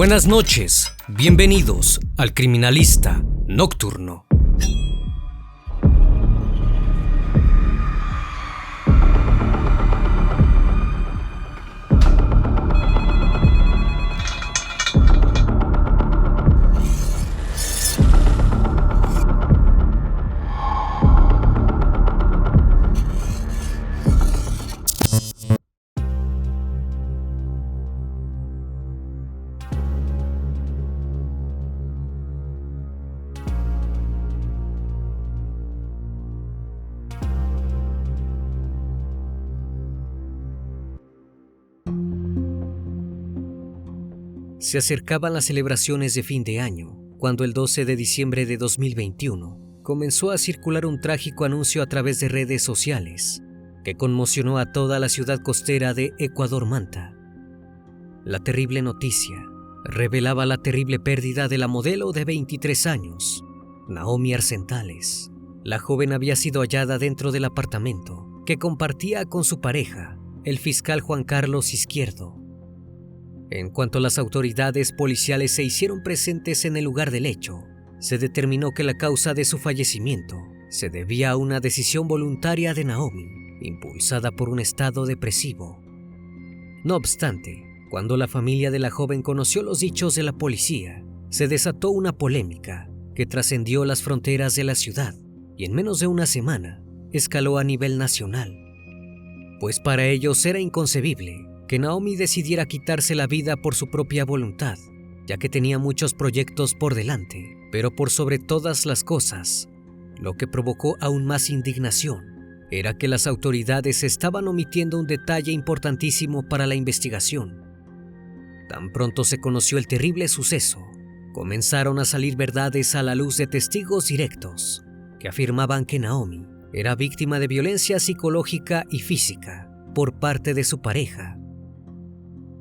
Buenas noches, bienvenidos al Criminalista Nocturno. Se acercaban las celebraciones de fin de año, cuando el 12 de diciembre de 2021 comenzó a circular un trágico anuncio a través de redes sociales que conmocionó a toda la ciudad costera de Ecuador Manta. La terrible noticia revelaba la terrible pérdida de la modelo de 23 años, Naomi Arsentales. La joven había sido hallada dentro del apartamento que compartía con su pareja, el fiscal Juan Carlos Izquierdo. En cuanto las autoridades policiales se hicieron presentes en el lugar del hecho, se determinó que la causa de su fallecimiento se debía a una decisión voluntaria de Naomi, impulsada por un estado depresivo. No obstante, cuando la familia de la joven conoció los dichos de la policía, se desató una polémica que trascendió las fronteras de la ciudad y en menos de una semana escaló a nivel nacional. Pues para ellos era inconcebible que Naomi decidiera quitarse la vida por su propia voluntad, ya que tenía muchos proyectos por delante, pero por sobre todas las cosas, lo que provocó aún más indignación era que las autoridades estaban omitiendo un detalle importantísimo para la investigación. Tan pronto se conoció el terrible suceso, comenzaron a salir verdades a la luz de testigos directos que afirmaban que Naomi era víctima de violencia psicológica y física por parte de su pareja.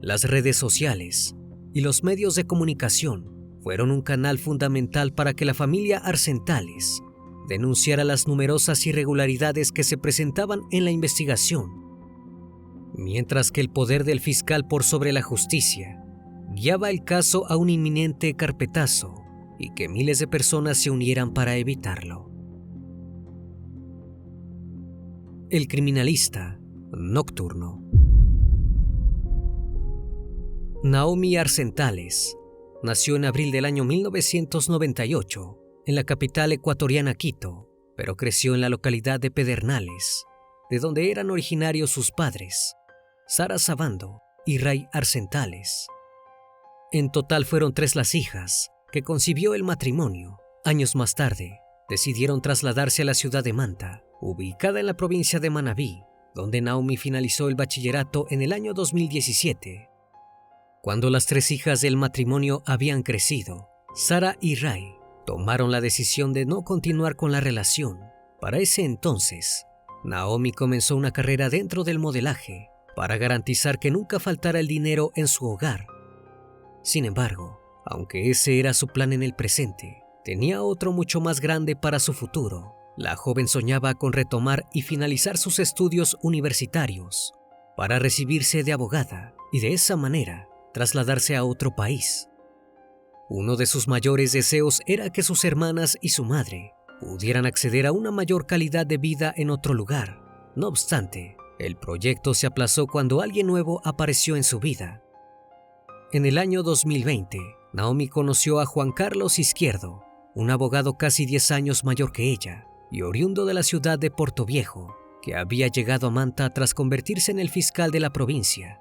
Las redes sociales y los medios de comunicación fueron un canal fundamental para que la familia Arsentales denunciara las numerosas irregularidades que se presentaban en la investigación, mientras que el poder del fiscal por sobre la justicia guiaba el caso a un inminente carpetazo y que miles de personas se unieran para evitarlo. El Criminalista Nocturno. Naomi Arsentales nació en abril del año 1998 en la capital ecuatoriana Quito, pero creció en la localidad de Pedernales, de donde eran originarios sus padres, Sara Sabando y Ray Arsentales. En total fueron 3 las hijas que concibió el matrimonio. Años más tarde, decidieron trasladarse a la ciudad de Manta, ubicada en la provincia de Manabí, donde Naomi finalizó el bachillerato en el año 2017. Cuando las 3 hijas del matrimonio habían crecido, Sara y Ray tomaron la decisión de no continuar con la relación. Para ese entonces, Naomi comenzó una carrera dentro del modelaje para garantizar que nunca faltara el dinero en su hogar. Sin embargo, aunque ese era su plan en el presente, tenía otro mucho más grande para su futuro. La joven soñaba con retomar y finalizar sus estudios universitarios para recibirse de abogada y de esa manera trasladarse a otro país. Uno de sus mayores deseos era que sus hermanas y su madre pudieran acceder a una mayor calidad de vida en otro lugar. No obstante, el proyecto se aplazó cuando alguien nuevo apareció en su vida. En el año 2020, Naomi conoció a Juan Carlos Izquierdo, un abogado casi 10 años mayor que ella y oriundo de la ciudad de Portoviejo, que había llegado a Manta tras convertirse en el fiscal de la provincia.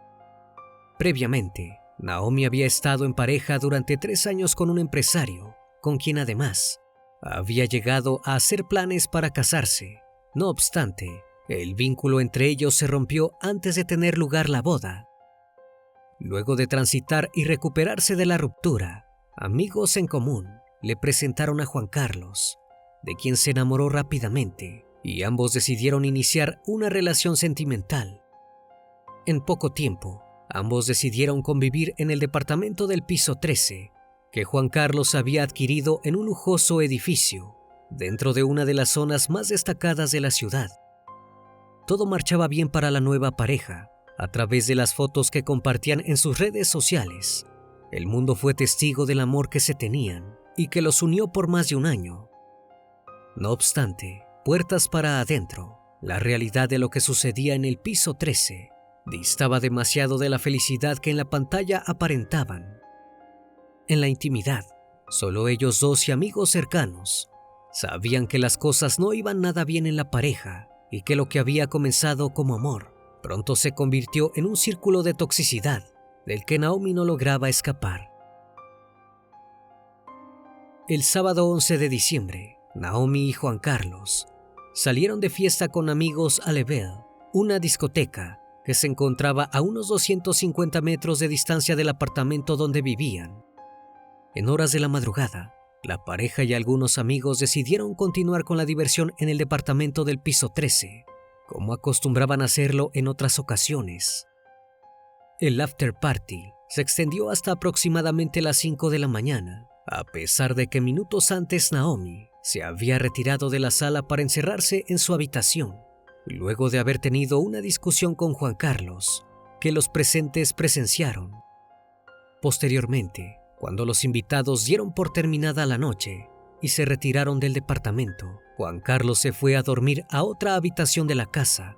Previamente, Naomi había estado en pareja durante 3 años con un empresario, con quien además había llegado a hacer planes para casarse. No obstante, el vínculo entre ellos se rompió antes de tener lugar la boda. Luego de transitar y recuperarse de la ruptura, amigos en común le presentaron a Juan Carlos, de quien se enamoró rápidamente, y ambos decidieron iniciar una relación sentimental. En poco tiempo, ambos decidieron convivir en el departamento del piso 13, que Juan Carlos había adquirido en un lujoso edificio, dentro de una de las zonas más destacadas de la ciudad. Todo marchaba bien para la nueva pareja, a través de las fotos que compartían en sus redes sociales. el mundo fue testigo del amor que se tenían y que los unió por más de un año. No obstante, puertas para adentro, la realidad de lo que sucedía en el piso 13 distaba demasiado de la felicidad que en la pantalla aparentaban. En la intimidad, solo ellos dos y amigos cercanos sabían que las cosas no iban nada bien en la pareja y que lo que había comenzado como amor pronto se convirtió en un círculo de toxicidad del que Naomi no lograba escapar. El sábado 11 de diciembre, Naomi y Juan Carlos salieron de fiesta con amigos a Lebel, una discoteca que se encontraba a unos 250 metros de distancia del apartamento donde vivían. En horas de la madrugada, la pareja y algunos amigos decidieron continuar con la diversión en el departamento del piso 13, como acostumbraban hacerlo en otras ocasiones. El after party se extendió hasta aproximadamente las 5 de la mañana, a pesar de que minutos antes Naomi se había retirado de la sala para encerrarse en su habitación, luego de haber tenido una discusión con Juan Carlos, que los presentes presenciaron. Posteriormente, cuando los invitados dieron por terminada la noche y se retiraron del departamento, Juan Carlos se fue a dormir a otra habitación de la casa.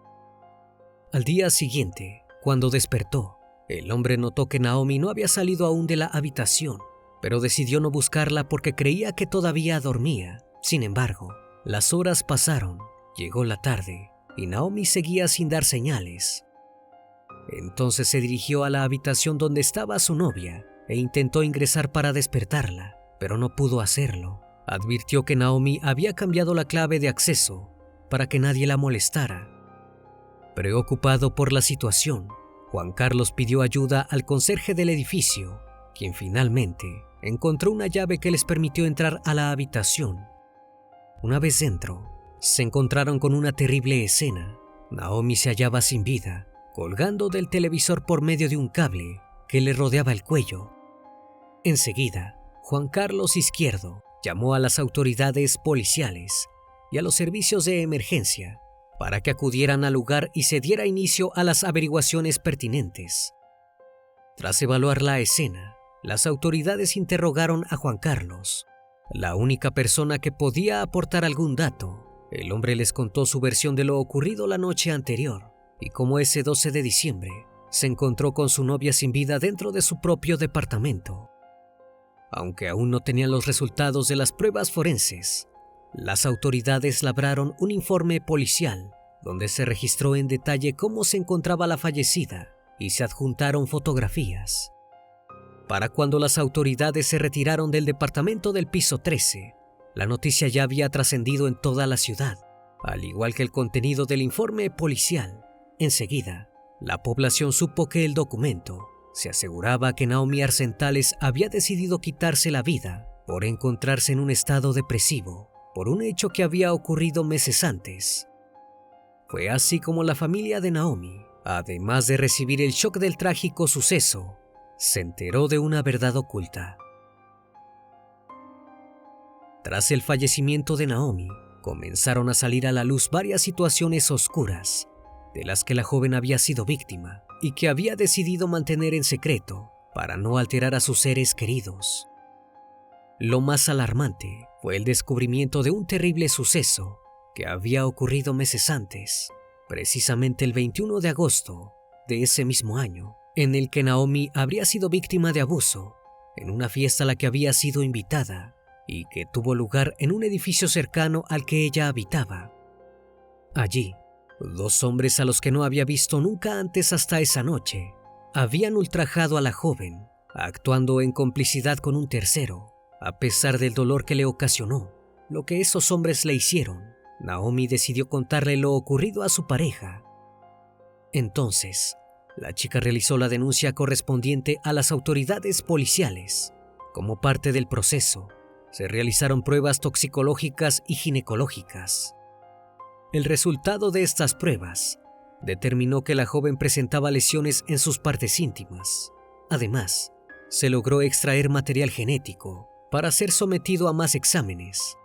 Al día siguiente, cuando despertó, el hombre notó que Naomi no había salido aún de la habitación, pero decidió no buscarla porque creía que todavía dormía. Sin embargo, las horas pasaron, llegó la tarde y Naomi seguía sin dar señales. Entonces se dirigió a la habitación donde estaba su novia e intentó ingresar para despertarla, pero no pudo hacerlo. Advirtió que Naomi había cambiado la clave de acceso para que nadie la molestara. Preocupado por la situación, Juan Carlos pidió ayuda al conserje del edificio, quien finalmente encontró una llave que les permitió entrar a la habitación. Una vez dentro, se encontraron con una terrible escena. Naomi se hallaba sin vida, colgando del televisor por medio de un cable que le rodeaba el cuello. Enseguida, Juan Carlos Izquierdo llamó a las autoridades policiales y a los servicios de emergencia para que acudieran al lugar y se diera inicio a las averiguaciones pertinentes. Tras evaluar la escena, las autoridades interrogaron a Juan Carlos, la única persona que podía aportar algún dato. El hombre les contó su versión de lo ocurrido la noche anterior y cómo ese 12 de diciembre se encontró con su novia sin vida dentro de su propio departamento. Aunque aún no tenían los resultados de las pruebas forenses, las autoridades labraron un informe policial donde se registró en detalle cómo se encontraba la fallecida y se adjuntaron fotografías. Para cuando las autoridades se retiraron del departamento del piso 13, la noticia ya había trascendido en toda la ciudad, al igual que el contenido del informe policial. Enseguida, la población supo que el documento se aseguraba que Naomi Arsentales había decidido quitarse la vida por encontrarse en un estado depresivo por un hecho que había ocurrido meses antes. Fue así como la familia de Naomi, además de recibir el shock del trágico suceso, se enteró de una verdad oculta. Tras el fallecimiento de Naomi, comenzaron a salir a la luz varias situaciones oscuras de las que la joven había sido víctima y que había decidido mantener en secreto para no alterar a sus seres queridos. Lo más alarmante fue el descubrimiento de un terrible suceso que había ocurrido meses antes, precisamente el 21 de agosto de ese mismo año, en el que Naomi habría sido víctima de abuso en una fiesta a la que había sido invitada y que tuvo lugar en un edificio cercano al que ella habitaba. Allí, dos hombres a los que no había visto nunca antes hasta esa noche habían ultrajado a la joven, actuando en complicidad con un tercero. A pesar del dolor que le ocasionó lo que esos hombres le hicieron, Naomi decidió contarle lo ocurrido a su pareja. Entonces, la chica realizó la denuncia correspondiente a las autoridades policiales. Como parte del proceso, se realizaron pruebas toxicológicas y ginecológicas. El resultado de estas pruebas determinó que la joven presentaba lesiones en sus partes íntimas. Además, se logró extraer material genético para ser sometido a más exámenes.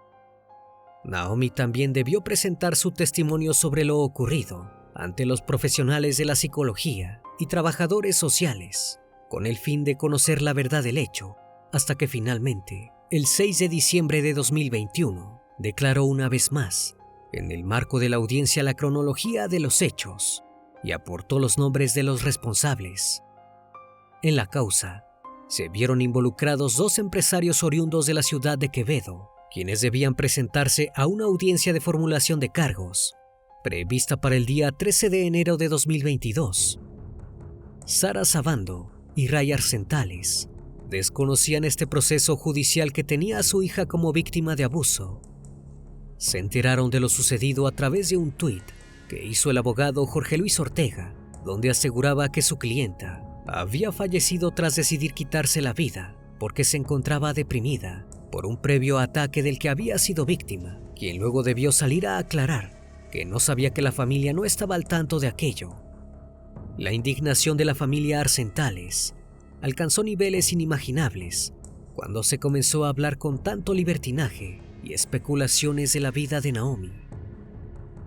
Naomi también debió presentar su testimonio sobre lo ocurrido ante los profesionales de la psicología y trabajadores sociales, con el fin de conocer la verdad del hecho, hasta que finalmente, el 6 de diciembre de 2021, declaró una vez más, en el marco de la audiencia, la cronología de los hechos y aportó los nombres de los responsables. En la causa, se vieron involucrados 2 empresarios oriundos de la ciudad de Quevedo, quienes debían presentarse a una audiencia de formulación de cargos, prevista para el día 13 de enero de 2022. Sara Sabando y Ray Arcentales desconocían este proceso judicial que tenía a su hija como víctima de abuso. Se enteraron de lo sucedido a través de un tuit que hizo el abogado Jorge Luis Ortega, donde aseguraba que su clienta había fallecido tras decidir quitarse la vida porque se encontraba deprimida por un previo ataque del que había sido víctima, quien luego debió salir a aclarar que no sabía que la familia no estaba al tanto de aquello. La indignación de la familia Arcentales alcanzó niveles inimaginables cuando se comenzó a hablar con tanto libertinaje y especulaciones de la vida de Naomi.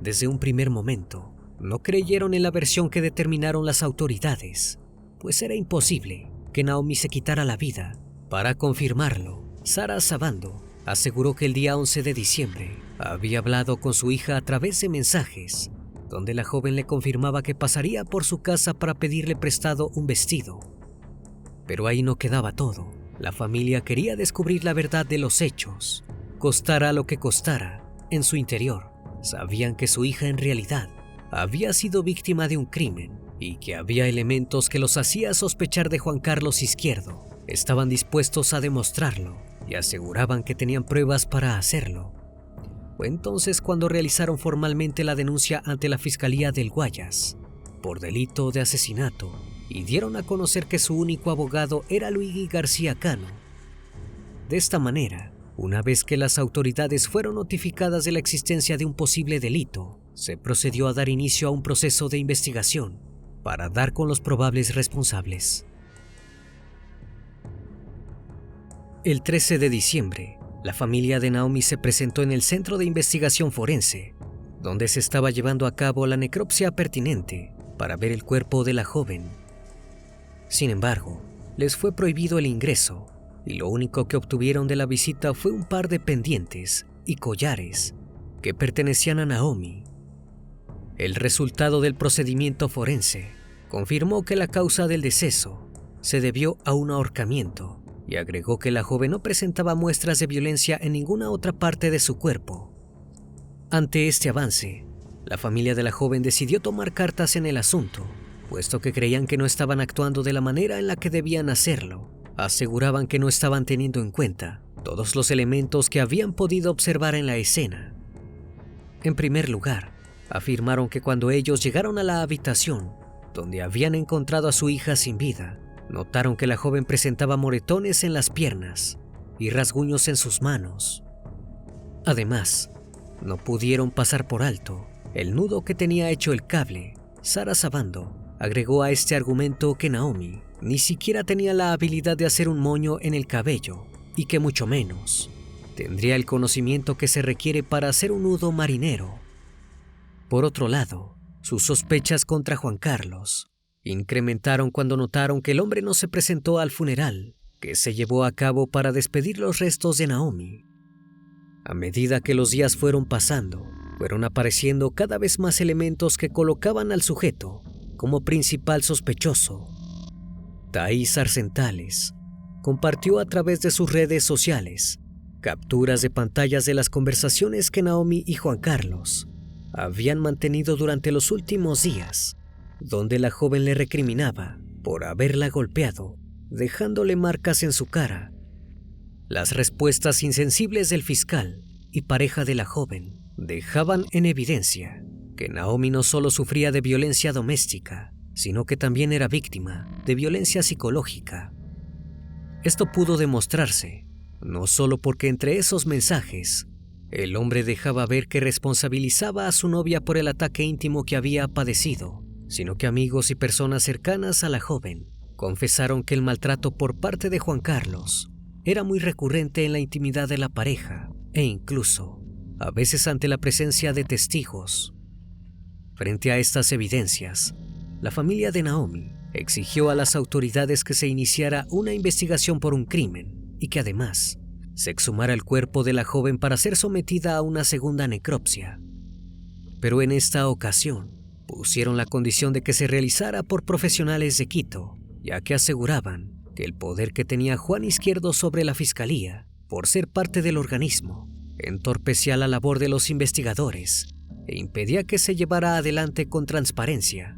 Desde un primer momento, no creyeron en la versión que determinaron las autoridades, pues era imposible que Naomi se quitara la vida. Para confirmarlo, Sara Sabando aseguró que el día 11 de diciembre había hablado con su hija a través de mensajes, donde la joven le confirmaba que pasaría por su casa para pedirle prestado un vestido. Pero ahí no quedaba todo. La familia quería descubrir la verdad de los hechos, costara lo que costara. En su interior, sabían que su hija en realidad había sido víctima de un crimen y que había elementos que los hacía sospechar de Juan Carlos Izquierdo. Estaban dispuestos a demostrarlo y aseguraban que tenían pruebas para hacerlo. Fue entonces cuando realizaron formalmente la denuncia ante la Fiscalía del Guayas por delito de asesinato y dieron a conocer que su único abogado era Luigi García Cano. De esta manera, una vez que las autoridades fueron notificadas de la existencia de un posible delito, se procedió a dar inicio a un proceso de investigación para dar con los probables responsables. El 13 de diciembre, la familia de Naomi se presentó en el Centro de Investigación Forense, donde se estaba llevando a cabo la necropsia pertinente para ver el cuerpo de la joven. Sin embargo, les fue prohibido el ingreso y lo único que obtuvieron de la visita fue un par de pendientes y collares que pertenecían a Naomi. El resultado del procedimiento forense confirmó que la causa del deceso se debió a un ahorcamiento y agregó que la joven no presentaba muestras de violencia en ninguna otra parte de su cuerpo. Ante este avance, la familia de la joven decidió tomar cartas en el asunto, puesto que creían que no estaban actuando de la manera en la que debían hacerlo. Aseguraban que no estaban teniendo en cuenta todos los elementos que habían podido observar en la escena. En primer lugar, afirmaron que cuando ellos llegaron a la habitación donde habían encontrado a su hija sin vida, notaron que la joven presentaba moretones en las piernas y rasguños en sus manos. Además, no pudieron pasar por alto el nudo que tenía hecho el cable. Sara Sabando agregó a este argumento que Naomi ni siquiera tenía la habilidad de hacer un moño en el cabello y que mucho menos tendría el conocimiento que se requiere para hacer un nudo marinero. Por otro lado, sus sospechas contra Juan Carlos incrementaron cuando notaron que el hombre no se presentó al funeral que se llevó a cabo para despedir los restos de Naomi. A medida que los días fueron pasando, fueron apareciendo cada vez más elementos que colocaban al sujeto como principal sospechoso. Thais Arcentales compartió a través de sus redes sociales capturas de pantallas de las conversaciones que Naomi y Juan Carlos habían mantenido durante los últimos días, donde la joven le recriminaba por haberla golpeado, dejándole marcas en su cara. Las respuestas insensibles del fiscal y pareja de la joven dejaban en evidencia que Naomi no solo sufría de violencia doméstica, sino que también era víctima de violencia psicológica. Esto pudo demostrarse no solo porque entre esos mensajes el hombre dejaba ver que responsabilizaba a su novia por el ataque íntimo que había padecido, sino que amigos y personas cercanas a la joven confesaron que el maltrato por parte de Juan Carlos era muy recurrente en la intimidad de la pareja e incluso, a veces ante la presencia de testigos. Frente a estas evidencias, la familia de Naomi exigió a las autoridades que se iniciara una investigación por un crimen y que además se exhumara el cuerpo de la joven para ser sometida a una segunda necropsia. Pero en esta ocasión pusieron la condición de que se realizara por profesionales de Quito, ya que aseguraban que el poder que tenía Juan Izquierdo sobre la fiscalía, por ser parte del organismo, entorpecía la labor de los investigadores e impedía que se llevara adelante con transparencia.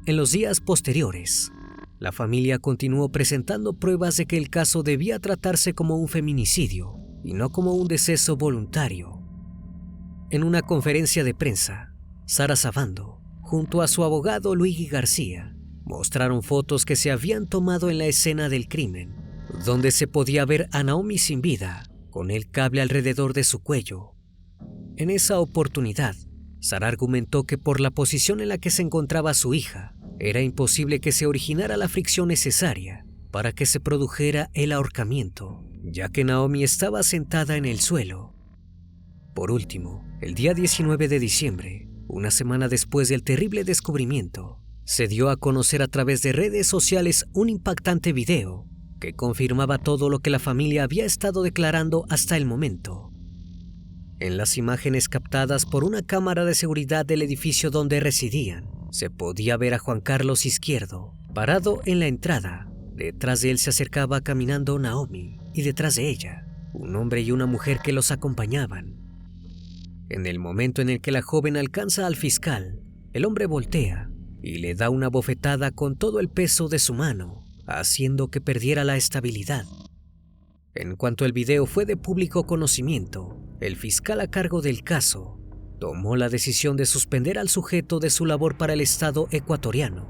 En los días posteriores, la familia continuó presentando pruebas de que el caso debía tratarse como un feminicidio y no como un deceso voluntario. En una conferencia de prensa, Sara Sabando, junto a su abogado Luigi García, mostraron fotos que se habían tomado en la escena del crimen, donde se podía ver a Naomi sin vida, con el cable alrededor de su cuello. En esa oportunidad, Sara argumentó que por la posición en la que se encontraba su hija, era imposible que se originara la fricción necesaria para que se produjera el ahorcamiento, ya que Naomi estaba sentada en el suelo. Por último, el día 19 de diciembre, una semana después del terrible descubrimiento, se dio a conocer a través de redes sociales un impactante video que confirmaba todo lo que la familia había estado declarando hasta el momento. En las imágenes captadas por una cámara de seguridad del edificio donde residían, se podía ver a Juan Carlos Izquierdo parado en la entrada. Detrás de él se acercaba caminando Naomi y detrás de ella, un hombre y una mujer que los acompañaban. En el momento en el que la joven alcanza al fiscal, el hombre voltea y le da una bofetada con todo el peso de su mano, haciendo que perdiera la estabilidad. En cuanto el video fue de público conocimiento, el fiscal a cargo del caso tomó la decisión de suspender al sujeto de su labor para el Estado ecuatoriano.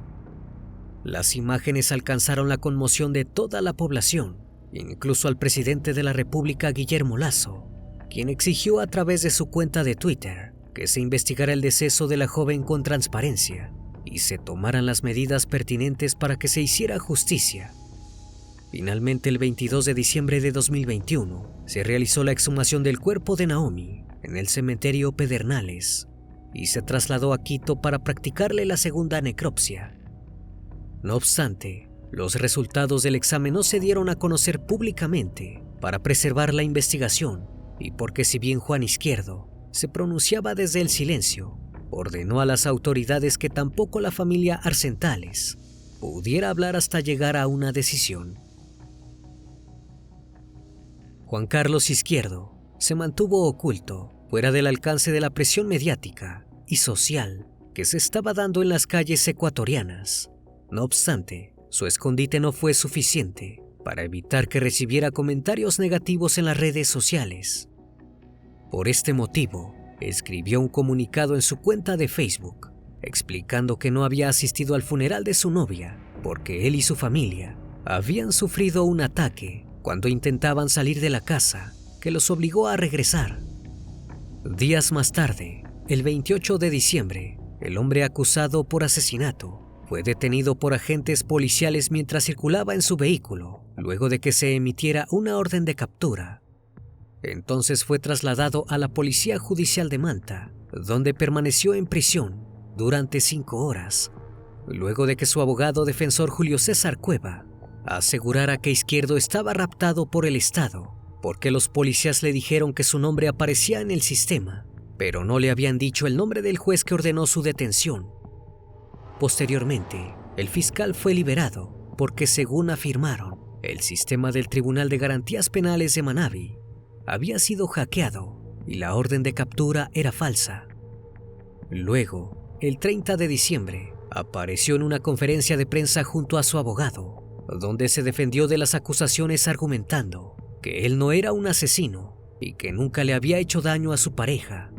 Las imágenes alcanzaron la conmoción de toda la población, incluso al presidente de la República, Guillermo Lasso, quien exigió a través de su cuenta de Twitter que se investigara el deceso de la joven con transparencia y se tomaran las medidas pertinentes para que se hiciera justicia. Finalmente, el 22 de diciembre de 2021, se realizó la exhumación del cuerpo de Naomi en el cementerio Pedernales y se trasladó a Quito para practicarle la segunda necropsia. No obstante, los resultados del examen no se dieron a conocer públicamente para preservar la investigación y porque si bien Juan Izquierdo se pronunciaba desde el silencio, ordenó a las autoridades que tampoco la familia Arsentales pudiera hablar hasta llegar a una decisión. Juan Carlos Izquierdo se mantuvo oculto, fuera del alcance de la presión mediática y social que se estaba dando en las calles ecuatorianas. No obstante, su escondite no fue suficiente para evitar que recibiera comentarios negativos en las redes sociales. Por este motivo, escribió un comunicado en su cuenta de Facebook, explicando que no había asistido al funeral de su novia porque él y su familia habían sufrido un ataque cuando intentaban salir de la casa, que los obligó a regresar. Días más tarde, el 28 de diciembre, el hombre acusado por asesinato fue detenido por agentes policiales mientras circulaba en su vehículo, luego de que se emitiera una orden de captura. Entonces fue trasladado a la Policía Judicial de Manta, donde permaneció en prisión durante 5 horas, luego de que su abogado defensor Julio César Cueva asegurara que Izquierdo estaba raptado por el Estado, porque los policías le dijeron que su nombre aparecía en el sistema, pero no le habían dicho el nombre del juez que ordenó su detención. Posteriormente, el fiscal fue liberado porque, según afirmaron, el sistema del Tribunal de Garantías Penales de Manabí había sido hackeado y la orden de captura era falsa. Luego, el 30 de diciembre, apareció en una conferencia de prensa junto a su abogado, donde se defendió de las acusaciones argumentando que él no era un asesino y que nunca le había hecho daño a su pareja.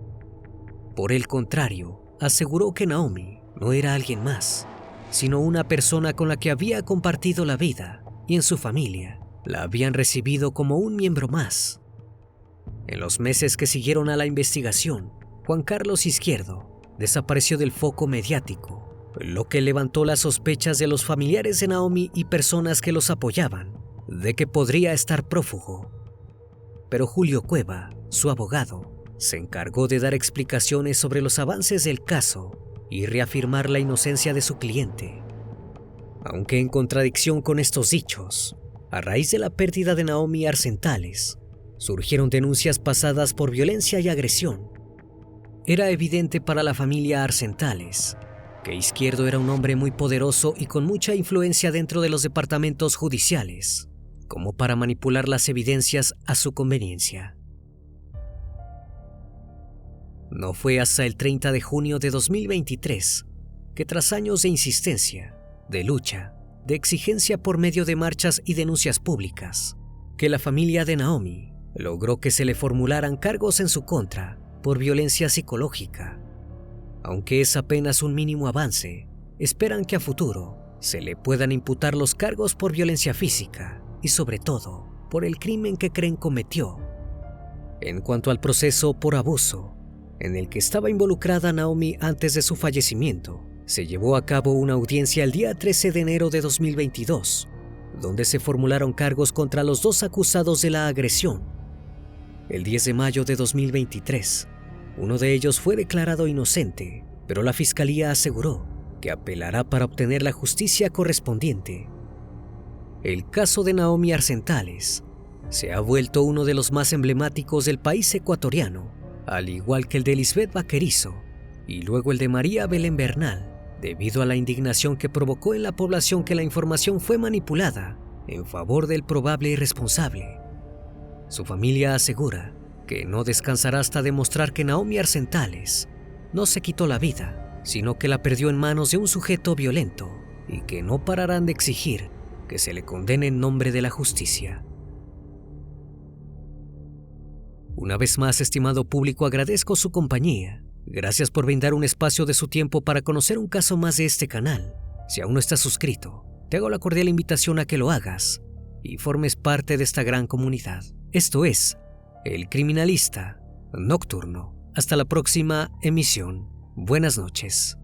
Por el contrario, aseguró que Naomi no era alguien más, sino una persona con la que había compartido la vida y en su familia la habían recibido como un miembro más. En los meses que siguieron a la investigación, Juan Carlos Izquierdo desapareció del foco mediático, lo que levantó las sospechas de los familiares de Naomi y personas que los apoyaban de que podría estar prófugo. Pero Julio Cueva, su abogado, se encargó de dar explicaciones sobre los avances del caso y reafirmar la inocencia de su cliente. Aunque en contradicción con estos dichos, a raíz de la pérdida de Naomi Arsentales, surgieron denuncias pasadas por violencia y agresión. Era evidente para la familia Arsentales que Izquierdo era un hombre muy poderoso y con mucha influencia dentro de los departamentos judiciales, como para manipular las evidencias a su conveniencia. No fue hasta el 30 de junio de 2023 que, tras años de insistencia, de lucha, de exigencia por medio de marchas y denuncias públicas, que la familia de Naomi logró que se le formularan cargos en su contra por violencia psicológica. Aunque es apenas un mínimo avance, esperan que a futuro se le puedan imputar los cargos por violencia física y sobre todo por el crimen que creen cometió. En cuanto al proceso por abuso, en el que estaba involucrada Naomi antes de su fallecimiento, se llevó a cabo una audiencia el día 13 de enero de 2022, donde se formularon cargos contra los dos acusados de la agresión. El 10 de mayo de 2023, uno de ellos fue declarado inocente, pero la fiscalía aseguró que apelará para obtener la justicia correspondiente. El caso de Naomi Arsentales se ha vuelto uno de los más emblemáticos del país ecuatoriano, al igual que el de Lisbeth Vaquerizo y luego el de María Belén Bernal, debido a la indignación que provocó en la población que la información fue manipulada en favor del probable irresponsable. Su familia asegura que no descansará hasta demostrar que Naomi Arsentales no se quitó la vida, sino que la perdió en manos de un sujeto violento, y que no pararán de exigir que se le condene en nombre de la justicia. Una vez más, estimado público, agradezco su compañía. Gracias por brindar un espacio de su tiempo para conocer un caso más de este canal. Si aún no estás suscrito, te hago la cordial invitación a que lo hagas y formes parte de esta gran comunidad. Esto es El Criminalista Nocturno. Hasta la próxima emisión. Buenas noches.